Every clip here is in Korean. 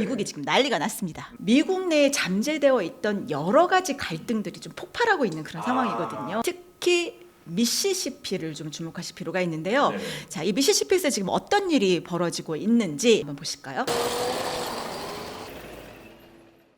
미국이 지금 난리가 났습니다. 미국 내에 잠재되어 있던 여러 가지 갈등들이 좀 폭발하고 있는 그런 상황이거든요. 특히 미시시피를 좀 주목하실 필요가 있는데요. 자, 이 미시시피에서 지금 어떤 일이 벌어지고 있는지 한번 보실까요?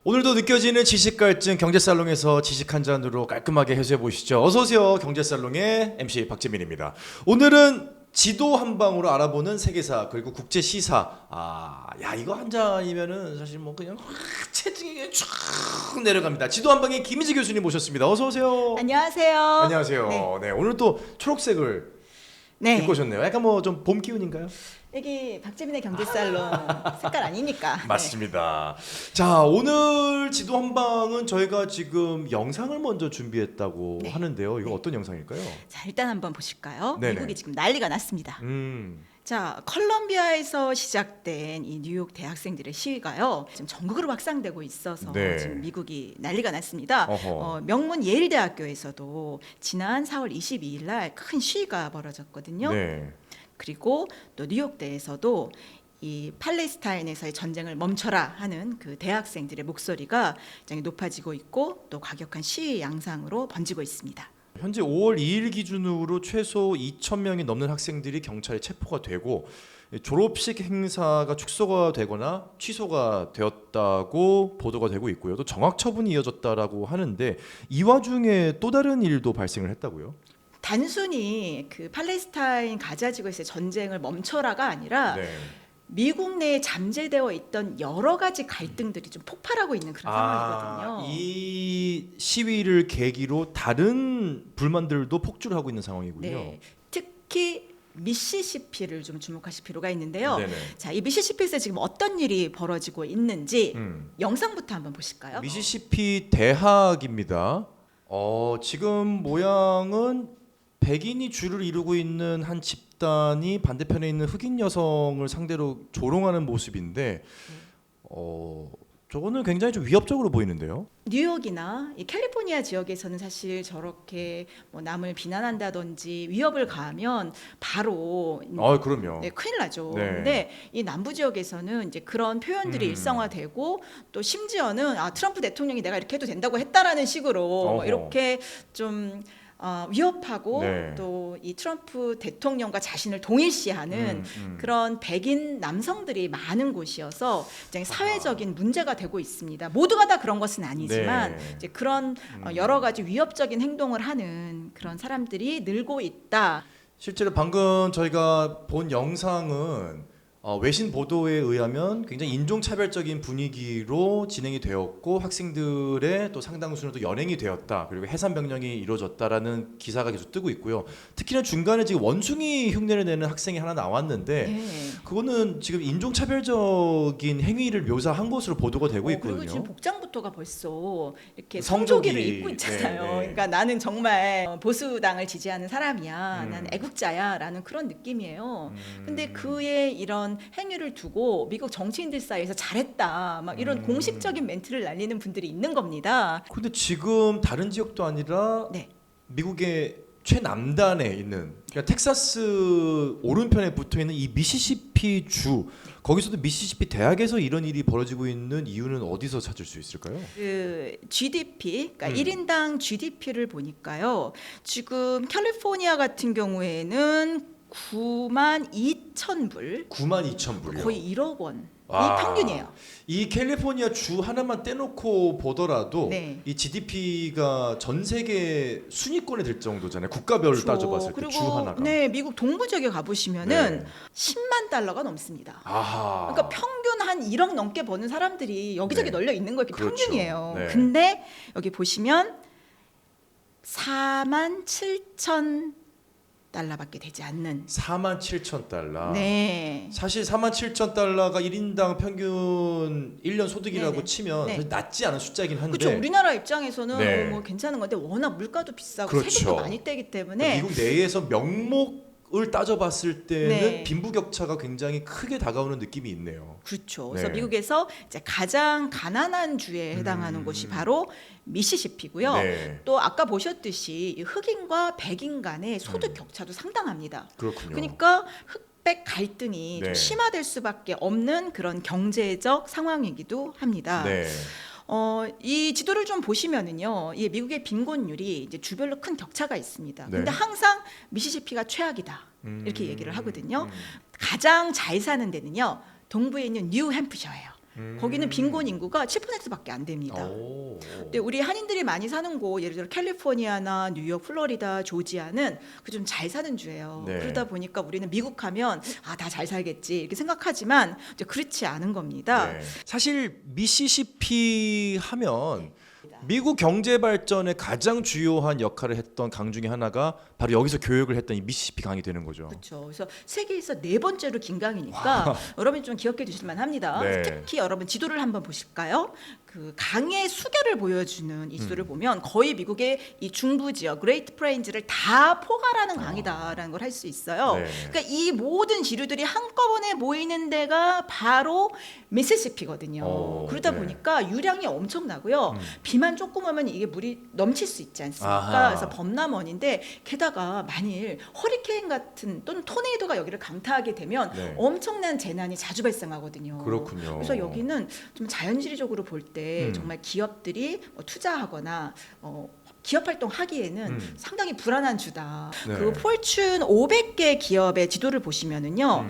오늘도 느껴지는 지식 갈증 경제살롱에서 지식 한 잔으로 깔끔하게 해소해 보시죠. 어서 오세요. 경제살롱의 MC 박재민입니다. 오늘은 지도 한 방으로 알아보는 세계사 그리고 국제 시사. 야 이거 한 잔이면은 사실 뭐 그냥 체중이 쭉 내려갑니다. 지도 한 방에 김희지 교수님 모셨습니다. 어서 오세요. 안녕하세요. 안녕하세요. 네, 오늘 또 초록색을 네. 입고 오셨네요. 약간 뭐 좀 봄 기운인가요? 여기 박재민의 경제살롱 색깔 아닙니까? 맞습니다. 자, 오늘 지도 한 방은 저희가 지금 영상을 먼저 준비했다고 네. 하는데요. 이거 어떤 영상일까요? 자, 일단 한번 보실까요? 네네. 미국이 지금 난리가 났습니다. 자, 컬럼비아에서 시작된 이 뉴욕 대학생들의 시위가요, 지금 전국으로 확산되고 있어서 네. 지금 미국이 난리가 났습니다. 어허. 명문 예일대학교에서도 지난 4월 22일 날 큰 시위가 벌어졌거든요. 네. 그리고 또 뉴욕대에서도 이 팔레스타인에서의 전쟁을 멈춰라 하는 그 대학생들의 목소리가 굉장히 높아지고 있고 또 과격한 시위 양상으로 번지고 있습니다. 현재 5월 2일 기준으로 최소 2,000명이 넘는 학생들이 경찰에 체포가 되고 졸업식 행사가 축소가 되거나 취소가 되었다고 보도가 되고 있고요. 또 정학 처분이 이어졌다라고 하는데 이 와중에 또 다른 일도 발생을 했다고요? 단순히 그 팔레스타인 가자 지구에서의 전쟁을 멈춰라가 아니라 네. 미국 내에 잠재되어 있던 여러 가지 갈등들이 좀 폭발하고 있는 그런 상황이거든요. 이 시위를 계기로 다른 불만들도 폭주를 하고 있는 상황이군요. 네, 특히 미시시피를 좀 주목하실 필요가 있는데요. 네네. 자, 이 미시시피에서 지금 어떤 일이 벌어지고 있는지 영상부터 한번 보실까요? 미시시피 대학입니다. 지금 모양은 백인이 주를 이루고 있는 한 집단이 반대편에 있는 흑인 여성을 상대로 조롱하는 모습인데 저거는 굉장히 좀 위협적으로 보이는데요. 뉴욕이나 이 캘리포니아 지역에서는 사실 저렇게 뭐 남을 비난한다든지 위협을 가하면 바로 그럼요. 네, 큰일 나죠. 네. 근데 이 남부 지역에서는 이제 그런 표현들이 일상화되고 또 심지어는 트럼프 대통령이 내가 이렇게 해도 된다고 했다라는 식으로 뭐 이렇게 좀 위협하고 네. 또 이 트럼프 대통령과 자신을 동일시하는 그런 백인 남성들이 많은 곳이어서 굉장히 사회적인 문제가 되고 있습니다. 모두가 다 그런 것은 아니지만 네. 이제 그런 여러 가지 위협적인 행동을 하는 그런 사람들이 늘고 있다. 실제로 방금 저희가 본 영상은 외신 보도에 의하면 굉장히 인종차별적인 분위기로 진행이 되었고 학생들의 또 상당수는 또 연행이 되었다. 그리고 해산 명령이 이루어졌다라는 기사가 계속 뜨고 있고요. 특히나 중간에 지금 원숭이 흉내를 내는 학생이 하나 나왔는데 네. 그거는 지금 인종차별적인 행위를 묘사한 것으로 보도가 되고 있거든요. 그리고 지금 복장부터가 벌써 이렇게 성조기. 성조기를 입고 있잖아요. 네, 네. 그러니까 나는 정말 보수당을 지지하는 사람이야. 음. 나는 애국자야라는 그런 느낌이에요. 근데 그의 이런 행위를 두고 미국 정치인들 사이에서 잘했다. 막 이런 공식적인 멘트를 날리는 분들이 있는 겁니다. 근데 지금 다른 지역도 아니라 네. 미국의 최남단에 있는 그러니까 텍사스 오른편에 붙어 있는 이 미시시피 주 거기서도 미시시피 대학에서 이런 일이 벌어지고 있는 이유는 어디서 찾을 수 있을까요? 그 GDP, 그러니까 1인당 GDP를 보니까요. 지금 캘리포니아 같은 경우에는 92,000불, 92,000불이요. 거의 1억 원이 와. 평균이에요. 이 캘리포니아 주 하나만 떼놓고 보더라도 네. 이 GDP가 전 세계 순위권에 들 정도잖아요. 국가별로 그렇죠. 따져봤을 때 그리고 주 하나가. 네, 미국 동부 지역에 가보시면은 네. 10만 달러가 넘습니다. 아하. 그러니까 평균 한 1억 넘게 버는 사람들이 여기저기 네. 널려 있는 거 이렇게 그렇죠. 평균이에요. 네. 근데 여기 보시면 47,000 달러밖에 되지 않는. 47,000달러. 네. 사실 47,000달러가 1인당 평균 1년 소득이라고 네네. 치면 네. 사실 낮지 않은 숫자이긴 한데 그렇죠. 우리나라 입장에서는 네. 뭐 괜찮은 건데 워낙 물가도 비싸고 그렇죠. 세금도 많이 떼기 때문에 미국 내에서 명목을 따져봤을 때는 네. 빈부격차가 굉장히 크게 다가오는 느낌이 있네요. 그렇죠. 네. 그래서 미국에서 이제 가장 가난한 주에 해당하는 곳이 바로 미시시피고요. 네. 또 아까 보셨듯이 이 흑인과 백인 간의 소득 격차도 상당합니다. 그렇군요. 그러니까 아웃백 갈등이 네. 좀 심화될 수밖에 없는 그런 경제적 상황이기도 합니다. 네. 이 지도를 좀 보시면은요, 이 미국의 빈곤율이 이제 주별로 큰 격차가 있습니다. 네. 근데 항상 미시시피가 최악이다 이렇게 얘기를 하거든요. 가장 잘 사는 데는요, 동부에 있는 뉴햄프셔예요. 거기는 빈곤 인구가 7%밖에 안 됩니다. 오. 근데 우리 한인들이 많이 사는 곳, 예를 들어 캘리포니아나 뉴욕, 플로리다, 조지아는 그 좀 잘 사는 주예요. 네. 그러다 보니까 우리는 미국 하면 다 잘 살겠지 이렇게 생각하지만 이제 그렇지 않은 겁니다. 네. 사실 미시시피 하면 미국 경제 발전에 가장 주요한 역할을 했던 강 중에 하나가 바로 여기서 교육을 했던 이 미시시피 강이 되는 거죠. 그렇죠. 그래서 세계에서 4번째로 긴 강이니까 여러분 좀 기억해 주실 만합니다. 네. 특히 여러분 지도를 한번 보실까요? 그 강의 수계를 보여주는 이 지도를 보면 거의 미국의 이 중부 지역, 그레이트 플레인즈를 다 포괄하는 강이다라는 걸 할 수 있어요. 네. 그러니까 이 모든 지류들이 한꺼번에 모이는 데가 바로 미시시피거든요. 그러다 네. 보니까 유량이 엄청나고요. 비만 조금 오면 이게 물이 넘칠 수 있지 않습니까? 아하. 그래서 범람원인데 게다가 만일 허리케인 같은 또는 토네이도가 여기를 강타하게 되면 네. 엄청난 재난이 자주 발생하거든요. 그렇군요. 그래서 여기는 좀 자연지리적으로 볼 때 정말 기업들이 투자하거나 기업 활동하기에는 상당히 불안한 주다. 네. 그 폴춘 500개 기업의 지도를 보시면은요.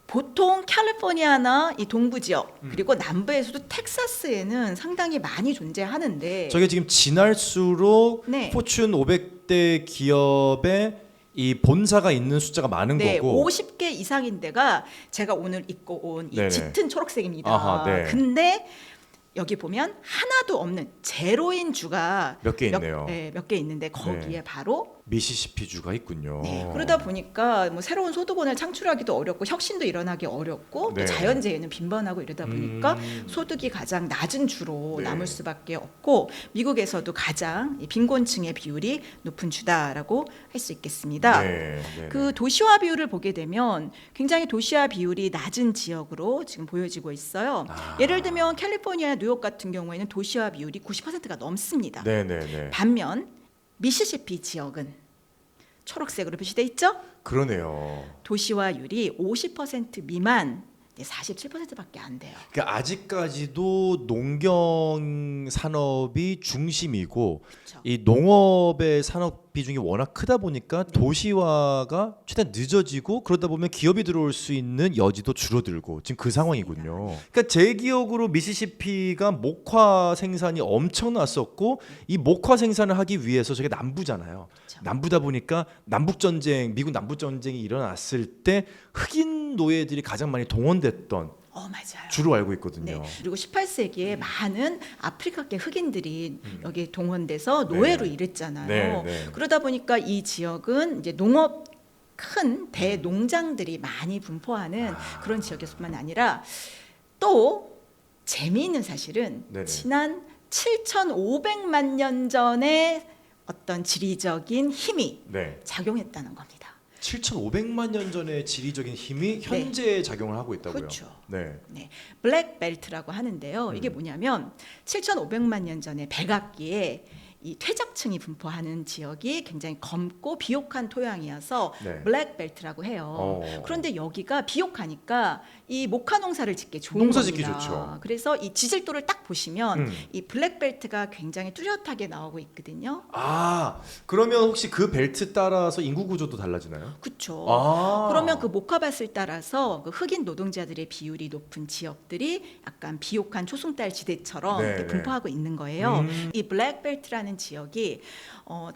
보통 캘리포니아나 이 동부 지역 그리고 남부에서도 텍사스에는 상당히 많이 존재하는데 저게 지금 지날수록 네. 포춘 500대 기업의 이 본사가 있는 숫자가 많은 네, 거고 50개 이상인 데가 제가 오늘 입고 온 이 네네. 짙은 초록색입니다. 아하, 네. 근데 여기 보면 하나도 없는 제로인 주가 몇 개 있네요. 몇 개 있는데 거기에 네. 바로 미시시피주가 있군요. 네, 그러다 보니까 뭐 새로운 소득원을 창출하기도 어렵고 혁신도 일어나기 어렵고 네. 또 자연재해는 빈번하고 이러다 보니까 소득이 가장 낮은 주로 네. 남을 수밖에 없고 미국에서도 가장 이 빈곤층의 비율이 높은 주다라고 할 수 있겠습니다. 네, 네, 그 도시화 비율을 보게 되면 굉장히 도시화 비율이 낮은 지역으로 지금 보여지고 있어요. 예를 들면 캘리포니아, 뉴욕 같은 경우에는 도시화 비율이 90%가 넘습니다. 네, 네, 네. 반면 미시시피 지역은 초록색으로 표시돼 있죠? 그러네요. 도시화율이 50% 미만 47%밖에 안 돼요. 그러니까 아직까지도 농경 산업이 중심이고 그렇죠. 이 농업의 산업 비중이 워낙 크다 보니까 도시화가 최대한 늦어지고 그러다 보면 기업이 들어올 수 있는 여지도 줄어들고 지금 그 상황이군요. 그러니까 제 기억으로 미시시피가 목화 생산이 엄청났었고 이 목화 생산을 하기 위해서 저게 남부잖아요. 그렇죠. 남부다 보니까 남북 전쟁, 미국 남북 전쟁이 일어났을 때 흑인 노예들이 가장 많이 동원됐던 맞아요. 주로 알고 있거든요. 네. 그리고 18세기에 많은 아프리카계 흑인들이 여기 동원돼서 노예로 네. 일했잖아요. 네, 네. 그러다 보니까 이 지역은 이제 농업 큰 대농장들이 많이 분포하는 그런 지역에서뿐만 아니라 또 재미있는 사실은 네네. 지난 7,500만 년 전에 어떤 지리적인 힘이 네. 작용했다는 겁니다. 7,500만 년 전의 지리적인 힘이 현재 작용을 하고 있다고요. 그렇죠. 네. 네, 블랙 벨트라고 하는데요. 이게 뭐냐면 7,500만 년 전에 백악기에 이 퇴적층이 분포하는 지역이 굉장히 검고 비옥한 토양이어서 네. 블랙 벨트라고 해요. 그런데 여기가 비옥하니까 이 목화 농사를 짓기 좋은 농사 겁니다. 짓기 좋죠. 그래서 이 지질도를 딱 보시면 이 블랙 벨트가 굉장히 뚜렷하게 나오고 있거든요. 아, 그러면 혹시 그 벨트 따라서 인구 구조도 달라지나요? 그렇죠. 아. 그러면 그 목화밭을 따라서 그 흑인 노동자들의 비율이 높은 지역들이 약간 비옥한 초승달 지대처럼 네, 이렇게 네. 분포하고 있는 거예요. 이 블랙벨트라는 지역이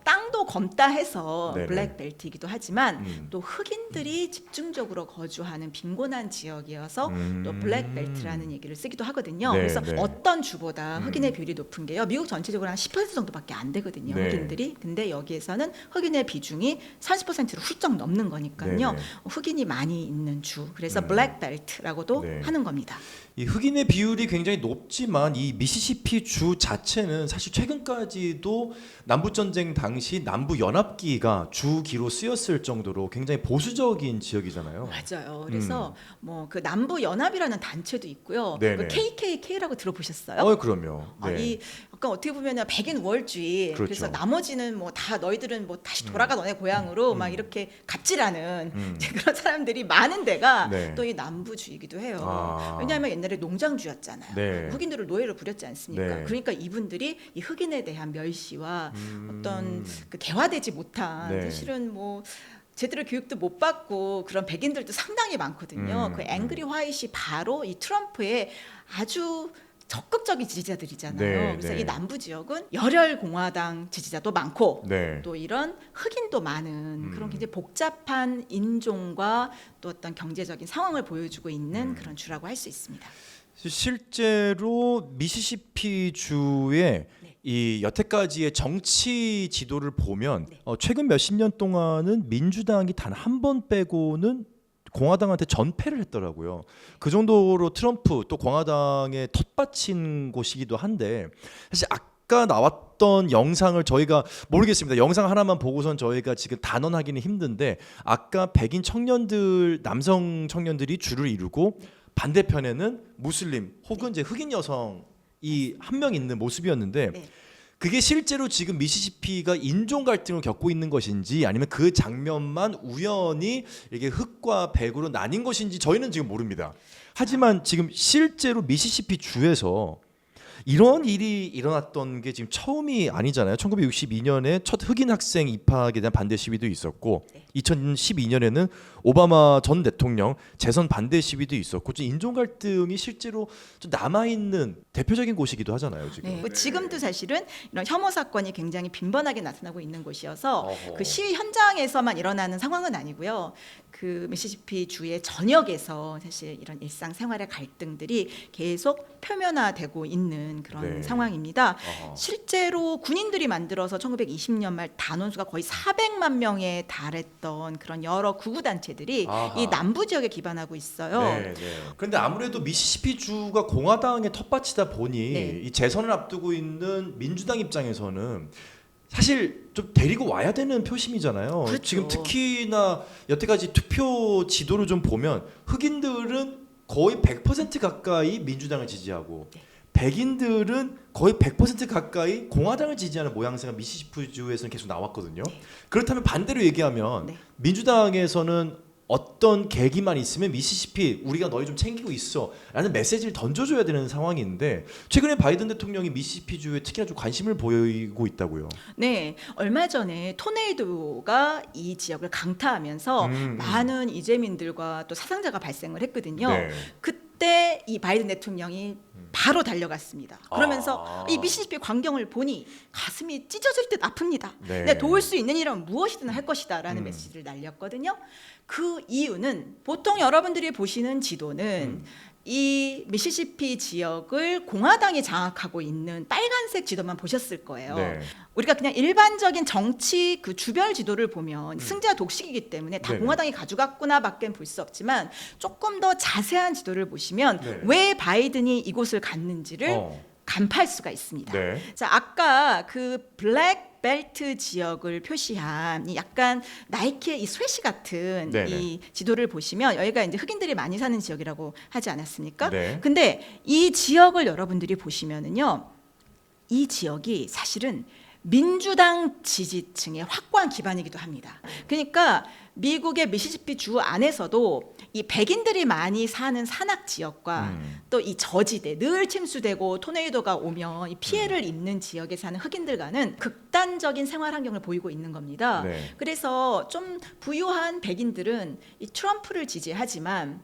땅도 검다 해서 네네. 블랙벨트이기도 하지만 또 흑인들이 집중적으로 거주하는 빈곤한 지역이어서 또 블랙벨트라는 얘기를 쓰기도 하거든요. 네, 그래서 네. 어떤 주보다 흑인의 비율이 높은 게요. 미국 전체적으로 한 10% 정도밖에 안 되거든요. 네. 흑인들이. 근데 여기에서는 흑인의 비중이 30%를 훌쩍 넘는 거니까요. 네네. 흑인이 많이 있는 주. 그래서 블랙벨트라고도 네. 하는 겁니다. 이 흑인의 비율이 굉장히 높지만 이 미시시피 주 자체는 사실 최근까지도 남북 전쟁 당시 남부 연합기가 주기로 쓰였을 정도로 굉장히 보수적인 지역이잖아요. 맞아요. 그래서 뭐 그 남부 연합이라는 단체도 있고요. 네네. 그 KKK라고 들어보셨어요? 그럼요. 네. 이 약간 어떻게 보면 백인 우월주의. 그렇죠. 그래서 나머지는 뭐 다 너희들은 뭐 다시 돌아가 너네 고향으로 막 이렇게 갑질하는 이제 그런 사람들이 많은 데가 네. 또 이 남부주의이기도 해요. 아. 왜냐하면 옛날에 농장주였잖아요. 네. 흑인들을 노예로 부렸지 않습니까? 네. 그러니까 이분들이 이 흑인에 대한 멸시와 어떤 그 개화되지 못한 네. 사실은 뭐 제대로 교육도 못 받고 그런 백인들도 상당히 많거든요. 그 앵그리 화이트이 바로 이 트럼프의 아주 적극적인 지지자들이잖아요. 네, 그래서 네. 이 남부 지역은 열혈 공화당 지지자도 많고 네. 또 이런 흑인도 많은 그런 굉장히 복잡한 인종과 또 어떤 경제적인 상황을 보여주고 있는 그런 주라고 할 수 있습니다. 실제로 미시시피 주의 네. 이 여태까지의 정치 지도를 보면 네. 최근 몇십 년 동안은 민주당이 단 한 번 빼고는 공화당한테 전패를 했더라고요. 그 정도로 트럼프 또 공화당에 텃밭인 곳이기도 한데 사실 아까 나왔던 영상을 저희가 모르겠습니다. 영상 하나만 보고선 저희가 지금 단언하기는 힘든데 아까 백인 청년들 남성 청년들이 줄을 이루고 반대편에는 무슬림 혹은 이제 흑인 여성이 한 명 있는 모습이었는데 네. 그게 실제로 지금 미시시피가 인종 갈등을 겪고 있는 것인지 아니면 그 장면만 우연히 이게 흑과 백으로 나뉜 것인지 저희는 지금 모릅니다. 하지만 지금 실제로 미시시피 주에서 이런 일이 일어났던 게 지금 처음이 아니잖아요. 1962년에 첫 흑인 학생 입학에 대한 반대 시위도 있었고 2012년에는 오바마 전 대통령 재선 반대 시위도 있었고 좀 인종 갈등이 실제로 좀 남아있는 대표적인 곳이기도 하잖아요. 지금. 네. 지금도 사실은 이런 혐오 사건이 굉장히 빈번하게 나타나고 있는 곳이어서 어허. 그 시위 현장에서만 일어나는 상황은 아니고요. 그 미시시피 주의 전역에서 사실 이런 일상생활의 갈등들이 계속 표면화되고 있는 그런 네. 상황입니다. 어허. 실제로 군인들이 만들어서 1920년 말 단원수가 거의 400만 명에 달했던 그런 여러 구구 단체들이 아하. 이 남부 지역에 기반하고 있어요. 네, 네. 그런데 아무래도 미시시피 주가 공화당의 텃밭이다 보니 네. 이 재선을 앞두고 있는 민주당 입장에서는 사실 좀 데리고 와야 되는 표심이잖아요. 그렇죠. 지금 특히나 여태까지 투표 지도를 좀 보면 흑인들은 거의 100% 가까이 민주당을 지지하고 네. 백인들은 거의 100% 가까이 공화당을 지지하는 모양새가 미시시피 주에서는 계속 나왔거든요. 네. 그렇다면 반대로 얘기하면 네. 민주당에서는 어떤 계기만 있으면 미시시피 우리가 너희 좀 챙기고 있어 라는 메시지를 던져줘야 되는 상황인데 최근에 바이든 대통령이 미시시피 주에 특히나 좀 관심을 보이고 있다고요. 네, 얼마 전에 토네이도가 이 지역을 강타하면서 많은 이재민들과 또 사상자가 발생을 했거든요. 네. 그때 이 바이든 대통령이 바로 달려갔습니다. 그러면서 이 미시시피 광경을 보니 가슴이 찢어질 듯 아픕니다. 네. 내가 도울 수 있는 일은 무엇이든 할 것이다라는 메시지를 날렸거든요. 그 이유는 보통 여러분들이 보시는 지도는 이 미시시피 지역을 공화당이 장악하고 있는 빨간색 지도만 보셨을 거예요. 네. 우리가 그냥 일반적인 정치 그 주별 지도를 보면 승자 독식이기 때문에 다 네네. 공화당이 가져갔구나밖에 볼 수 없지만 조금 더 자세한 지도를 보시면 네. 왜 바이든이 이곳을 갔는지를 간파할 수가 있습니다. 네. 자, 아까 그 블랙 벨트 지역을 표시한 이 약간 나이키의 이 스웨시 같은 네네. 이 지도를 보시면 여기가 이제 흑인들이 많이 사는 지역이라고 하지 않았습니까? 네. 근데 이 지역을 여러분들이 보시면은요, 이 지역이 사실은 민주당 지지층의 확고한 기반이기도 합니다. 그러니까 미국의 미시시피 주 안에서도 이 백인들이 많이 사는 산악 지역과 또 이 저지대 늘 침수되고 토네이도가 오면 이 피해를 입는 지역에 사는 흑인들과는 극단적인 생활 환경을 보이고 있는 겁니다. 네. 그래서 좀 부유한 백인들은 이 트럼프를 지지하지만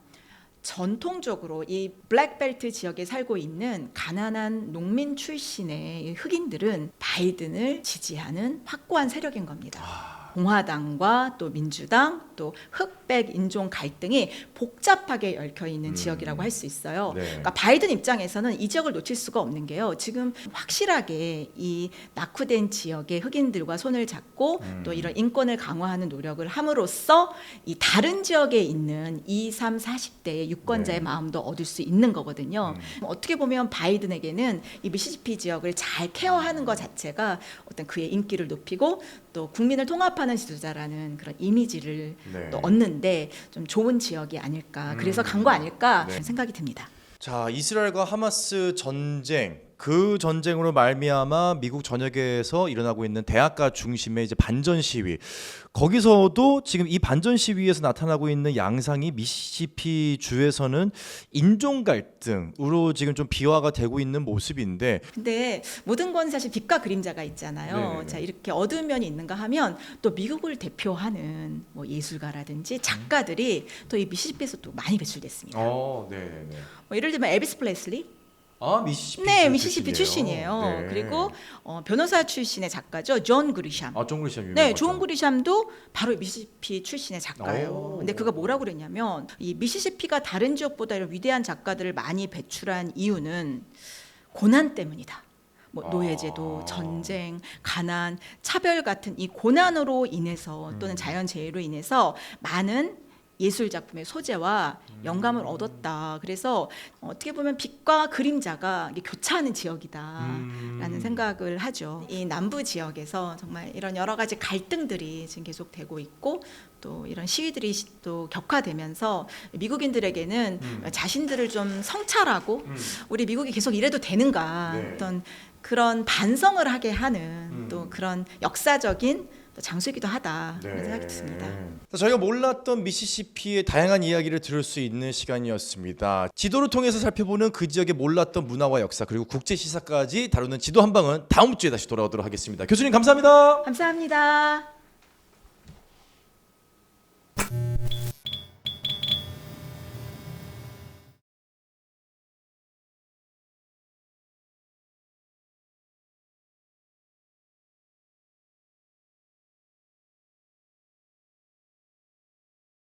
전통적으로 이 블랙벨트 지역에 살고 있는 가난한 농민 출신의 흑인들은 바이든을 지지하는 확고한 세력인 겁니다. 공화당과 또 민주당 또 흑백 인종 갈등이 복잡하게 얽혀 있는 지역이라고 할 수 있어요. 네. 그러니까 바이든 입장에서는 이 지역을 놓칠 수가 없는 게요. 지금 확실하게 이 낙후된 지역의 흑인들과 손을 잡고 또 이런 인권을 강화하는 노력을 함으로써 이 다른 지역에 있는 20, 30, 40대의 유권자의 네. 마음도 얻을 수 있는 거거든요. 어떻게 보면 바이든에게는 이 미시시피 지역을 잘 케어하는 것 자체가 어떤 그의 인기를 높이고 또 국민을 통합하는 지도자라는 그런 이미지를 네. 또 얻는데 좀 좋은 지역이 아닐까. 그래서 간 거 아닐까 네. 생각이 듭니다. 자, 이스라엘과 하마스 전쟁, 그 전쟁으로 말미암아 미국 전역에서 일어나고 있는 대학가 중심의 이제 반전 시위. 거기서도 지금 이 반전 시위에서 나타나고 있는 양상이 미시시피 주에서는 인종 갈등으로 지금 좀 비화가 되고 있는 모습인데. 근데 모든 건 사실 빛과 그림자가 있잖아요. 네네네. 자, 이렇게 어두운 면이 있는가 하면 또 미국을 대표하는 뭐 예술가라든지 작가들이 또 이 미시시피에서 또 많이 배출됐습니다. 네, 네. 뭐 예를 들면 엘비스 프레슬리, 아, 미시시피. 네, 미시시피 출신이에요. 네. 그리고 변호사 출신의 작가죠, 존 그리샴. 아, 존 그리샴. 네, 존 그리샴도 바로 미시시피 출신의 작가예요. 오. 근데 그가 뭐라고 그랬냐면 이 미시시피가 다른 지역보다 이런 위대한 작가들을 많이 배출한 이유는 고난 때문이다. 뭐 노예제도, 전쟁, 가난, 차별 같은 이 고난으로 인해서 또는 자연재해로 인해서 많은 예술 작품의 소재와 영감을 얻었다. 그래서 어떻게 보면 빛과 그림자가 이게 교차하는 지역이다라는 생각을 하죠. 이 남부 지역에서 정말 이런 여러 가지 갈등들이 지금 계속되고 있고 또 이런 시위들이 또 격화되면서 미국인들에게는 자신들을 좀 성찰하고 우리 미국이 계속 이래도 되는가 네. 어떤 그런 반성을 하게 하는 또 그런 역사적인 또 장소이기도 하다 그런 생각이 듭니다. 자, 저희가 몰랐던 미시시피의 다양한 이야기를 들을 수 있는 시간이었습니다. 지도를 통해서 살펴보는 그 지역의 몰랐던 문화와 역사 그리고 국제 시사까지 다루는 지도 한방은 다음 주에 다시 돌아오도록 하겠습니다. 교수님 감사합니다. 감사합니다.